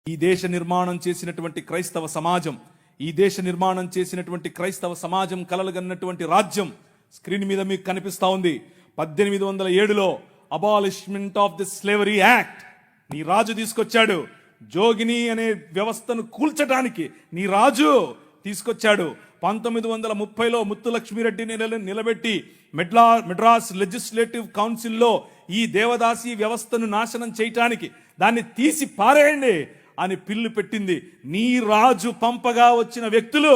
ఈ దేశ నిర్మాణం చేసినటువంటి క్రైస్తవ సమాజం, ఈ దేశ నిర్మాణం చేసినటువంటి క్రైస్తవ సమాజం కలలుగన్నటువంటి రాజ్యం స్క్రీన్ మీద మీకు కనిపిస్తా ఉంది. 1807లో abolishment of the slavery act నీ రాజు తీసుకొచ్చాడు. జోగిని అనే వ్యవస్థను కూల్చడానికి నీ రాజు తీసుకొచ్చాడు. 1930లో ముత్తులక్ష్మిరెడ్డిని నిలబెట్టి మెడ్రాస్ లెజిస్లేటివ్ కౌన్సిల్లో ఈ దేవదాసి వ్యవస్థను నాశనం చేయటానికి దాన్ని తీసి పారేయండి అని పిల్లు పెట్టింది. నీ రాజు పంపగా వచ్చిన వ్యక్తులు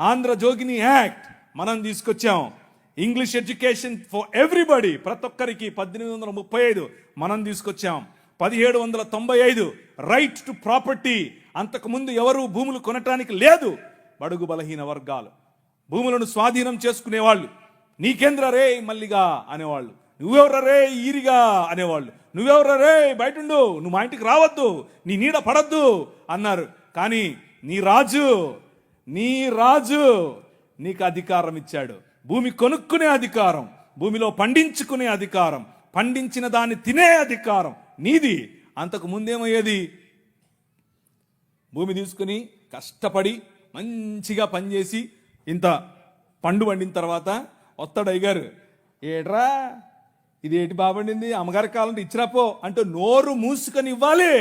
ఆంధ్ర జోగిని యాక్ట్ మనం తీసుకొచ్చాం. ఇంగ్లీష్ ఎడ్యుకేషన్ ఫర్ ఎవ్రీబడి, ప్రతి ఒక్కరికి 1835 మనం తీసుకొచ్చాం. 1795 రైట్ టు ప్రాపర్టీ, అంతకుముందు ఎవరు భూములు కొనటానికి లేదు. బడుగు బలహీన వర్గాలు భూములను స్వాధీనం చేసుకునేవాళ్ళు. నీకేంద్ర రే మల్లిగా అనేవాళ్ళు, నువ్వెవర రే ఈరిగా అనేవాళ్ళు, నువ్వెవర రే బయటుండు, నువ్వు మా ఇంటికి రావద్దు, నీ నీడ పడద్దు అన్నారు. కానీ నీ రాజు నీకు అధికారం ఇచ్చాడు. భూమి కొనుక్కునే అధికారం, భూమిలో పండించుకునే అధికారం, పండించిన దాన్ని తినే అధికారం నీది. అంతకు ముందేమయ్యేది, భూమి తీసుకుని కష్టపడి మంచిగా పనిచేసి ఇంత పండు పండిన తర్వాత వస్తాడు అయ్యగారు, ఏట్రా ఇది ఏటి బాబండింది, అమ్మగారి కాలంటే ఇచ్చిరాపో అంటే నోరు మూసుకొని ఇవ్వాలి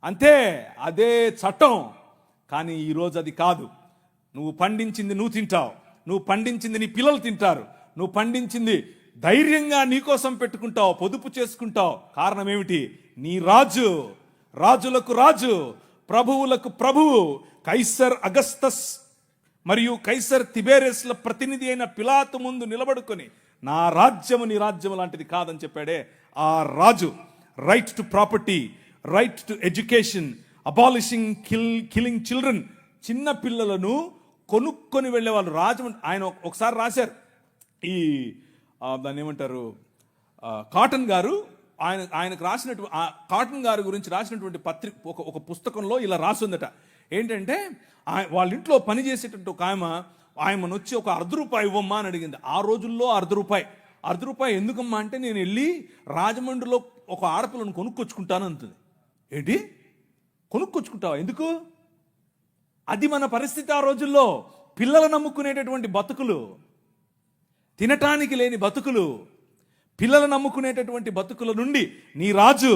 అంతే. అదే చట్టం. కానీ ఈరోజు అది కాదు. నువ్వు పండించింది నువ్వు తింటావు, నువ్వు పండించింది నీ పిల్లలు తింటారు, నువ్వు పండించింది ధైర్యంగా నీకోసం పెట్టుకుంటావు, పొదుపు చేసుకుంటావు. కారణం ఏమిటి? నీ రాజు, రాజులకు రాజు, ప్రభువులకు ప్రభువు, కైసర్ అగస్తస్ మరియు కైసర్ తిబేరియస్ల ప్రతినిధి అయిన పిలాతు ముందు నిలబడుకొని నా రాజ్యము నీ రాజ్యము లాంటిది కాదని చెప్పాడే ఆ రాజు. Right to property, right to education, abolishing killing children. చిన్న పిల్లలను కొనుక్కొని వెళ్ళేవాళ్ళు. ఆయన ఒకసారి రాశారు, ఈ దాన్ని ఏమంటారు, కాటన్ గారు ఆయనకు రాసినటువంటి కాటన్ గారి గురించి రాసినటువంటి ఒక పుస్తకంలో ఇలా రాసిందట. ఏంటంటే వాళ్ళ ఇంట్లో పనిచేసేటట్టు ఒక ఆయమను వచ్చి ఒక ₹1 ఇవ్వమ్మా అని అడిగింది. ఆ రోజుల్లో ₹1 ఎందుకమ్మా అంటే, నేను వెళ్ళి రాజమండ్రిలో ఒక ఆడపిల్లను కొనుక్కొచ్చుకుంటాను అంటుంది. ఏంటి కొనుక్కొచ్చుకుంటావా? ఎందుకు? అది మన పరిస్థితి ఆ రోజుల్లో. పిల్లలు నమ్ముకునేటటువంటి బతుకులు, తినటానికి లేని బతుకులు, పిల్లలు నమ్ముకునేటటువంటి బతుకుల నుండి నీ రాజు,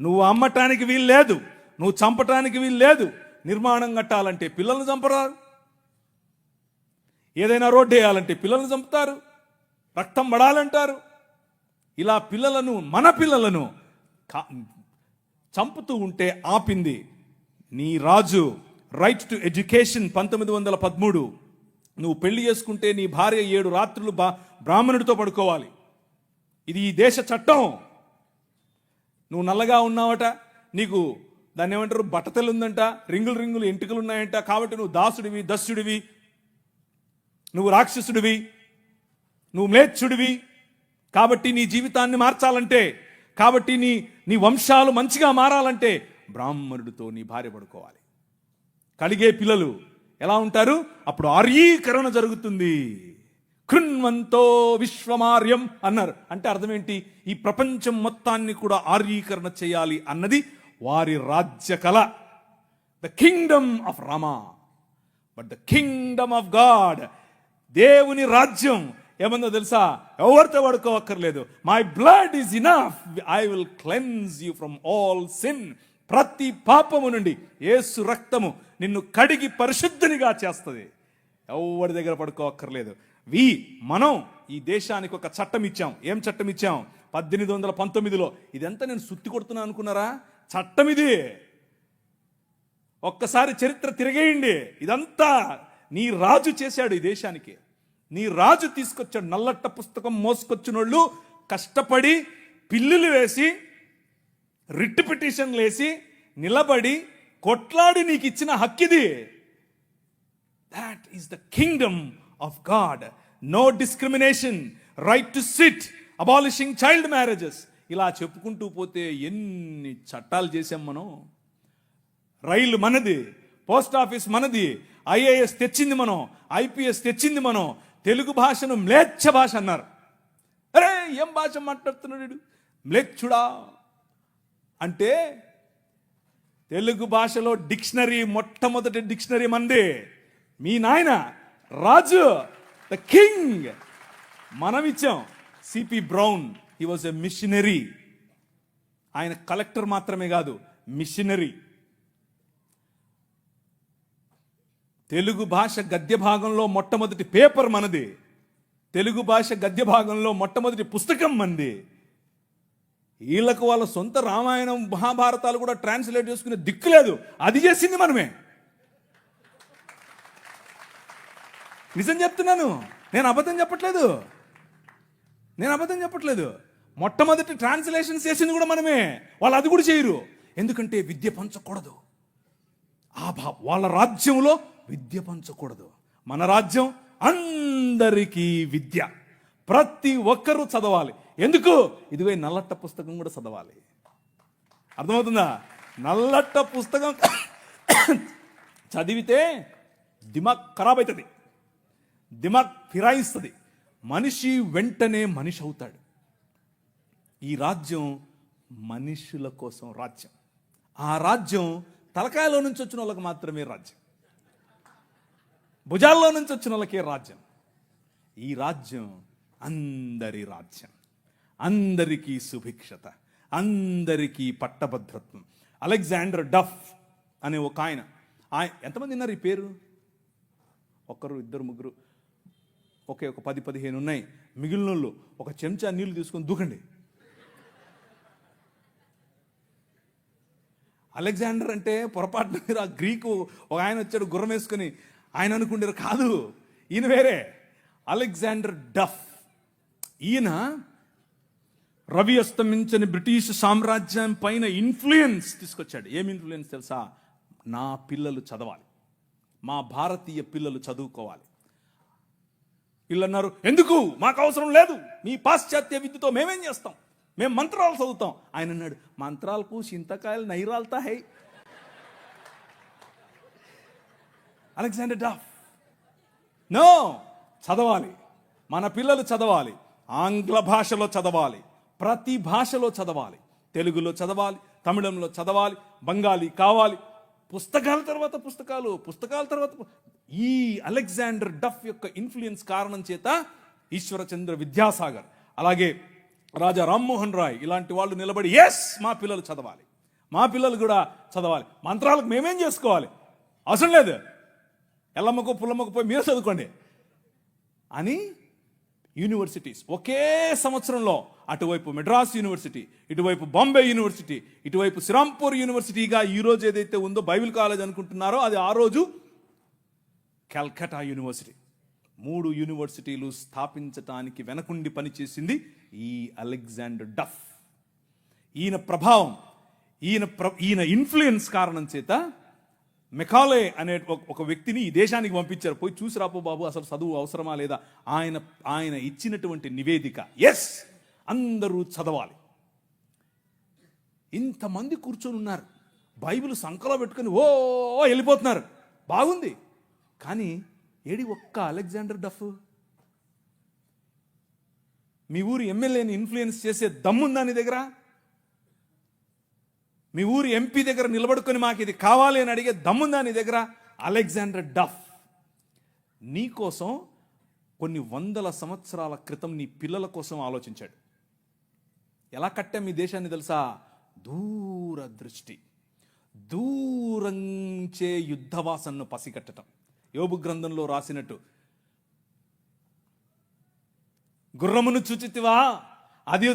నువ్వు అమ్మటానికి వీలు లేదు, నువ్వు చంపటానికి వీలు లేదు. నిర్మాణం కట్టాలంటే పిల్లల్ని చంపరారు, ఏదైనా రోడ్డు వేయాలంటే పిల్లల్ని చంపుతారు, రక్తం పడాలంటారు. ఇలా మన పిల్లలను చంపుతూ ఉంటే ఆపింది నీ రాజు. Right to education 1913. నువ్వు పెళ్లి చేసుకుంటే నీ భార్య 7 రాత్రులు బ్రాహ్మణుడితో పడుకోవాలి. ఇది ఈ దేశ చట్టం. నువ్వు నల్లగా ఉన్నావట, నీకు దాన్ని ఏమంటారు బట్టతలు ఉందంట, రింగులు ఎంటుకలు ఉన్నాయంట, కాబట్టి నువ్వు దాసుడివి, దస్యుడివి, నువ్వు రాక్షసుడివి, నువ్వు మ్లేచ్ఛుడివి. కాబట్టి నీ జీవితాన్ని మార్చాలంటే, కాబట్టి నీ వంశాలు మంచిగా మారాలంటే బ్రాహ్మణుడితో నీ భార్య పడుకోవాలి. కలిగే పిల్లలు ఎలా ఉంటారు? అప్పుడు ఆర్యీకరణ జరుగుతుంది. కృణ్వంతో విశ్వమార్యం అన్నారు. అంటే అర్థం ఏంటి? ఈ ప్రపంచం మొత్తాన్ని కూడా ఆర్యీకరణ చేయాలి అన్నది వారి రాజ్య కళ. The kingdom of Rama, but the kingdom of God, దేవుని రాజ్యం ఏమన్నా తెలుసా? ఎవరితో పడుకోవక్కర్లేదు. My blood is enough, I will cleanse you from all sin. ప్రతి పాపము నుండి యేసు రక్తము నిన్ను కడిగి పరిశుద్ధునిగా చేస్తుంది. ఎవరి దగ్గర పడుకోవక్కర్లేదు. మనం ఈ దేశానికి ఒక చట్టం ఇచ్చాం. ఏం చట్టం ఇచ్చాం? 1819లో. ఇదంతా నేను సుత్తి కొడుతున్నా అనుకున్నారా? చట్టం ఇది. ఒక్కసారి చరిత్ర తిరిగేయండి. ఇదంతా నీ రాజు చేశాడు ఈ దేశానికి. నీ రాజు తీసుకొచ్చాడు. నల్లట్ట పుస్తకం మోసుకొచ్చినోళ్ళు కష్టపడి పిల్లులు వేసి, రిట్ పిటిషన్లు వేసి, నిలబడి కొట్లాడి నీకు ఇచ్చిన హక్కిది. That is the kingdom of God. No discrimination, right to sit, abolishing child marriages. ఇలా చెప్పుకుంటూ పోతే ఎన్ని చట్టాలు చేశాం మనం. రైలు మనది, పోస్ట్ ఆఫీస్ మనది, IAS తెచ్చింది మనం, IPS తెచ్చింది మనం. తెలుగు భాషను మ్లేచ్ఛ భాష అన్నారు. అరే ఏం భాష మాట్లాడుతున్నాడు మ్లేచ్ఛుడా అంటే తెలుగు భాషలో డిక్షనరీ, మొట్టమొదటి డిక్షనరీ మంది మీ నాయన రాజు, ద కింగ్. మనం ఇచ్చాం. CP brown, he was a machinery. ఆయన కలెక్టర్ మాత్రమే కాదు, మిషనరీ. తెలుగు భాష గద్య భాగంలో మొట్టమొదటి పేపర్ మనది. తెలుగు భాష గద్య భాగంలో మొట్టమొదటి పుస్తకం మనది. వీళ్ళకు వాళ్ళ సొంత రామాయణం, మహాభారతాలు కూడా ట్రాన్స్లేట్ చేసుకునే దిక్కు లేదు. అది చేసింది మనమే. నిజం చెప్తున్నాను, నేను అబద్ధం చెప్పట్లేదు. మొట్టమొదటి ట్రాన్స్లేషన్ చేసింది కూడా మనమే. వాళ్ళు అది కూడా చేయరు. ఎందుకంటే విద్య పంచకూడదు. వాళ్ళ రాజ్యంలో విద్య పంచకూడదు. మన రాజ్యం అందరికీ విద్య. ప్రతి ఒక్కరూ చదవాలి. ఎందుకు? ఇదిగో నల్లట్ట పుస్తకం కూడా చదవాలి. అర్థమవుతుందా? నల్లట్ట పుస్తకం చదివితే దిమాగ్ ఖరాబ్ అవుతుంది, దిమాగ్ ఫిరాయిస్తుంది. మనిషి వెంటనే మనిషి అవుతాడు. ఈ రాజ్యం మనుషుల కోసం రాజ్యం. ఆ రాజ్యం తలకాయలో నుంచి వచ్చిన వాళ్ళకి మాత్రమే రాజ్యం, భుజాల్లో నుంచి వచ్చిన వాళ్ళకే రాజ్యం. ఈ రాజ్యం అందరి రాజ్యం, అందరికీ సుభిక్షత, అందరికీ పట్టభద్రత్వం. అలెగ్జాండర్ డఫ్ అనే ఒక ఆయన ఎంతమంది ఉన్నారు ఈ పేరు? ఒకరు, ఇద్దరు, ముగ్గురు, ఒక 10-15 ఉన్నాయి. మిగిలిన వాళ్ళు ఒక చెంచా నీళ్లు తీసుకొని దూకండి. అలెగ్జాండర్ అంటే పొరపాటున మీరు ఆ గ్రీకు ఒక ఆయన వచ్చాడు గుర్రం వేసుకొని, ఆయన అనుకుంటారు, కాదు, ఈయన వేరే. అలెగ్జాండర్ డఫ్. ఈయన రవి అస్తమించని బ్రిటిష్ సామ్రాజ్యం పైన ఇన్ఫ్లుయెన్స్ తీసుకొచ్చాడు. ఏం ఇన్ఫ్లుయెన్స్ తెలుసా? నా పిల్లలు చదవాలి, మా భారతీయ పిల్లలు చదువుకోవాలి. వీళ్ళు అన్నారు, ఎందుకు, మాకు అవసరం లేదు, మీ పాశ్చాత్య విద్యతో మేమేం చేస్తాం, మేము మంత్రాలు చదువుతాం. ఆయన అన్నాడు, మంత్రాలకు చింతకాయలు నైరాల్తా హై. అలెగ్జాండర్ డఫ్, నో, చదవాలి, మన పిల్లలు చదవాలి, ఆంగ్ల భాషలో చదవాలి, ప్రతి భాషలో చదవాలి, తెలుగులో చదవాలి, తమిళంలో చదవాలి, బెంగాలీ కావాలి, పుస్తకాల తర్వాత పుస్తకాలు, పుస్తకాల తర్వాత. ఈ అలెగ్జాండర్ డఫ్ యొక్క ఇన్ఫ్లుయెన్స్ కారణం చేత ఈశ్వరచంద్ర విద్యాసాగర్, అలాగే రాజా రామ్మోహన్ రాయ్ ఇలాంటి వాళ్ళు నిలబడి, ఎస్, మా పిల్లలు చదవాలి, మా పిల్లలు కూడా చదవాలి, మంత్రాలకు మేమేం చేసుకోవాలి, అవసరం లేదు, ఎల్లమ్మకు పుల్లమ్మకు పోయి మీరు చదువుకోండి అని యూనివర్సిటీస్ ఒకే సంవత్సరంలో అటువైపు మెడ్రాస్ యూనివర్సిటీ, ఇటువైపు బాంబే యూనివర్సిటీ, ఇటువైపు శ్రీరాంపూర్ యూనివర్సిటీగా ఈ రోజు ఏదైతే ఉందో బైబిల్ కాలేజ్ అనుకుంటున్నారో అది ఆ రోజు కల్కటా యూనివర్సిటీ. 3 యూనివర్సిటీలు స్థాపించటానికి వెనకుండి పనిచేసింది ఈ అలెగ్జాండర్ డఫ్. ఈయన ప్రభావం, ఈయన ఇన్ఫ్లుయెన్స్ కారణం చేత మెకాలే అనే ఒక వ్యక్తిని ఈ దేశానికి పంపించారు. పోయి చూసి రాపో బాబు, అసలు చదువు అవసరమా లేదా. ఆయన ఇచ్చినటువంటి నివేదిక, ఎస్, అందరూ చదవాలి. ఇంతమంది కూర్చొని ఉన్నారు, బైబిల్ సంకలో పెట్టుకుని ఓ వెళ్ళిపోతున్నారు, బాగుంది. కానీ ఏడి ఒక్క అలెగ్జాండర్ డఫ్? మీ ఊరి ఎమ్మెల్యేని ఇన్ఫ్లుయెన్స్ చేసే దమ్ముందా నీ దగ్గర? మీ ఊరి ఎంపీ దగ్గర నిలబడుకొని మాకు ఇది కావాలి అని అడిగే దమ్ముందా నీ దగ్గర? అలెగ్జాండర్ డఫ్ నీ కోసం కొన్ని 100 సంవత్సరాల క్రితం నీ పిల్లల కోసం ఆలోచించాడు. ఎలా కట్టాం మీ దేశాన్ని తెలుసా? దూరదృష్టి, దూరంచే యుద్ధవాసనను పసిగట్టడం. యోబు గ్రంథంలో రాసినట్టు, గుర్రమును చూచితివా, అది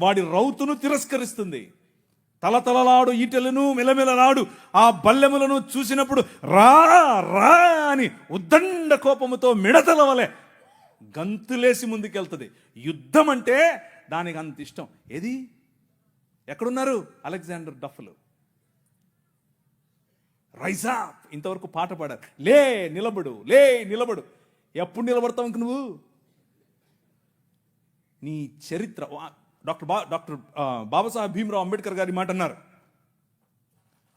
వాడి రౌతును తిరస్కరిస్తుంది, తలతలలాడు ఈటెలను మెలమెలలాడు ఆ బల్లెములను చూసినప్పుడు రా రా అని ఉద్దండ కోపముతో మిడతల వలె గంతులేసి ముందుకెళ్తుంది. యుద్ధం అంటే దానికి అంత ఇష్టం. ఏది, ఎక్కడున్నారు అలెగ్జాండర్ డఫ్లు? రైజా, ఇంతవరకు పాట పాడారు, లే నిలబడు, లే నిలబడు. ఎప్పుడు నిలబడతావు ఇంక నువ్వు? నీ చరిత్ర. డాక్టర్ బాబాసాహెబ్ భీమ్రావ్ అంబేద్కర్ గారి మాట అన్నారు.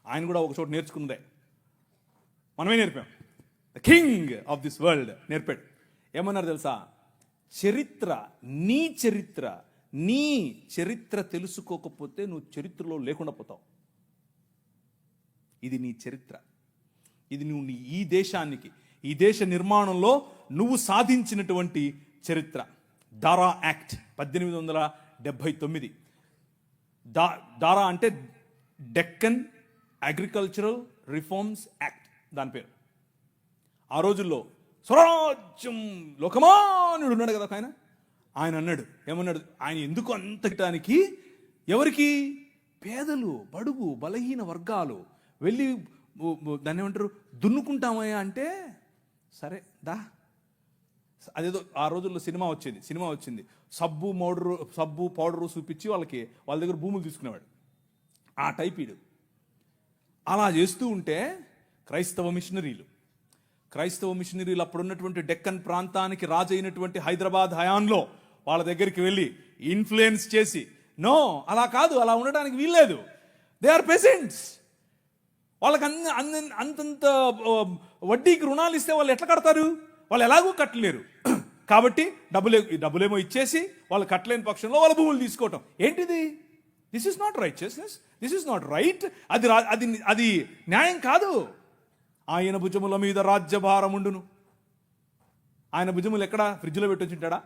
ఆయన కూడా ఒక చోట నేర్చుకున్నదే, మనమే నేర్పాం. The king of this world నేర్పాడు. ఏమన్నారు తెలుసా? చరిత్ర, నీ చరిత్ర తెలుసుకోకపోతే నువ్వు చరిత్రలో లేకుండా పోతావు. ఇది నీ చరిత్ర. ఇది నువ్వు ఈ దేశానికి, ఈ దేశ నిర్మాణంలో నువ్వు సాధించినటువంటి చరిత్ర. దారా యాక్ట్ 1879. దారా అంటే డెక్కన్ అగ్రికల్చరల్ రిఫార్మ్స్ యాక్ట్ దాని పేరు. ఆ రోజుల్లో స్వరాజ్యం లోకమానుడు ఉన్నాడు కదా ఆయన అన్నాడు, ఏమన్నాడు, ఆయన ఎందుకు అంతటానికి, ఎవరికి? పేదలు, బడుగు, బలహీన వర్గాలు వెళ్ళి దాన్ని ఏమంటారు, దున్నుకుంటామయ్యా అంటే, సరే దా. అదేదో ఆ రోజుల్లో సినిమా వచ్చింది, సబ్బు పౌడరు చూపించి వాళ్ళ దగ్గర భూములు తీసుకునేవాడు. ఆ టైప్ ఈడు. అలా చేస్తూ ఉంటే క్రైస్తవ మిషనరీలు అప్పుడున్నటువంటి డెక్కన్ ప్రాంతానికి రాజు అయినటువంటి హైదరాబాద్ హయాంలో వాళ్ళ దగ్గరికి వెళ్ళి ఇన్ఫ్లుయెన్స్ చేసి, నో అలా కాదు, అలా ఉండడానికి వీల్లేదు, దే ఆర్ పెసెంట్స్, వాళ్ళకి అంతంత వడ్డీకి రుణాలు ఇస్తే వాళ్ళు ఎట్లా కడతారు, వాళ్ళు ఎలాగూ కట్టలేరు. కాబట్టి డబ్బులేమో ఇచ్చేసి వాళ్ళు కట్టలేని పక్షంలో వాళ్ళ భూములు తీసుకోవటం ఏంటిది? This is not righteousness, this is not right. అది న్యాయం కాదు. ఆయన భుజముల మీద రాజ్యభారముండును. ఆయన భుజములు ఎక్కడ ఫ్రిడ్జ్లో పెట్టి వచ్చింటాడా?